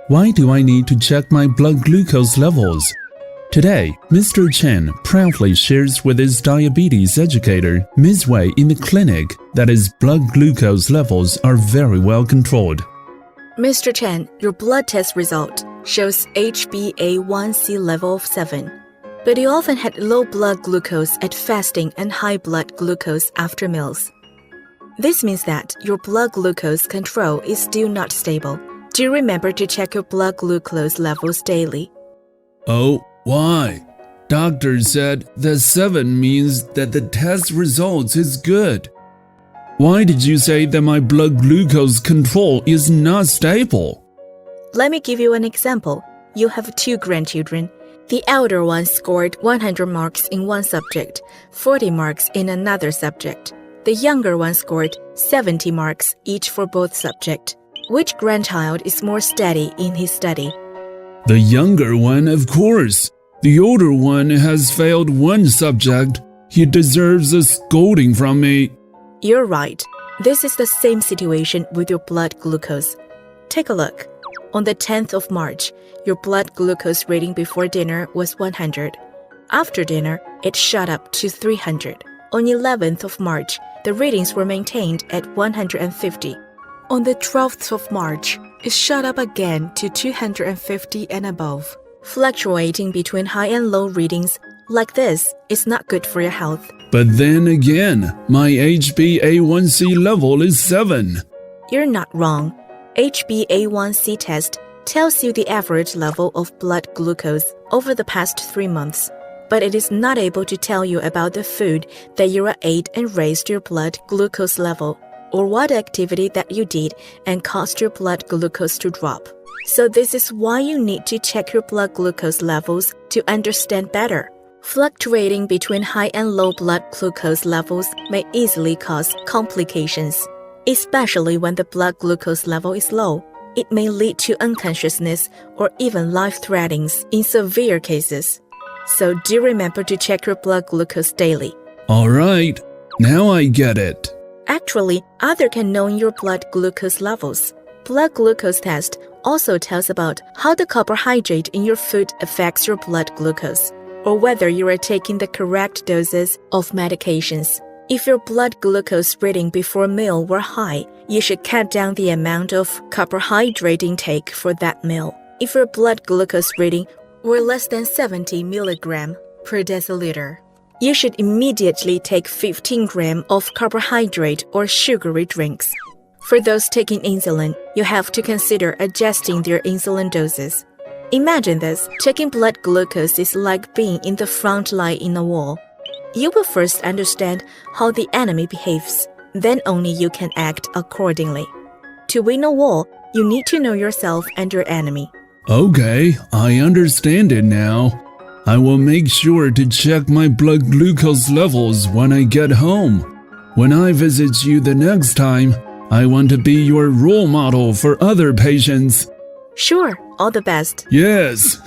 Why do I need to check my blood glucose levels? Today, Mr. Chen proudly shares with his diabetes educator, Ms. Wei, in the clinic that his blood glucose levels are very well controlled. Mr. Chen, your blood test result shows HbA1c level of 7, but you often had low blood glucose at fasting and high blood glucose after meals. This means that your blood glucose control is still not stable. Do remember to check your blood glucose levels daily. Oh, why? Doctor said that 7 means that the test results is good. Why did you say that my blood glucose control is not stable? Let me give you an example. You have 2 grandchildren. The elder one scored 100 marks in one subject, 40 marks in another subject. The younger one scored 70 marks each for both subjects. Which grandchild is more steady in his study? The younger one, of course. The older one has failed one subject. He deserves a scolding from me. You're right. This is the same situation with your blood glucose. Take a look. On the 10th of March, your blood glucose reading before dinner was 100. After dinner, it shot up to 300. On 11th of March, the readings were maintained at 150. On the 12th of March, it shot up again to 250 and above. Fluctuating between high and low readings like this is not good for your health. But then again, my HbA1c level is 7. You're not wrong. HbA1c test tells you the average level of blood glucose over the past 3 months, but it is not able to tell you about the food that you ate and raised your blood glucose level, or what activity that you did and caused your blood glucose to drop. So this is why you need to check your blood glucose levels to understand better. Fluctuating between high and low blood glucose levels may easily cause complications, especially when the blood glucose level is low. It may lead to unconsciousness or even life-threatening in severe cases. So do remember to check your blood glucose daily. All right, now I get it. Actually, others can know your blood glucose levels. Blood glucose test also tells about how the carbohydrate in your food affects your blood glucose, or whether you are taking the correct doses of medications. If your blood glucose reading before a meal were high, you should cut down the amount of carbohydrate intake for that meal. If your blood glucose reading were less than 70 mg per deciliter, you should immediately take 15 grams of carbohydrate or sugary drinks. For those taking insulin, you have to consider adjusting their insulin doses. Imagine this, checking blood glucose is like being in the front line in a war. You will first understand how the enemy behaves, then only you can act accordingly. To win a war, you need to know yourself and your enemy. Okay, I understand it now. I will make sure to check my blood glucose levels when I get home. When I visit you the next time, I want to be your role model for other patients. Sure, all the best. Yes,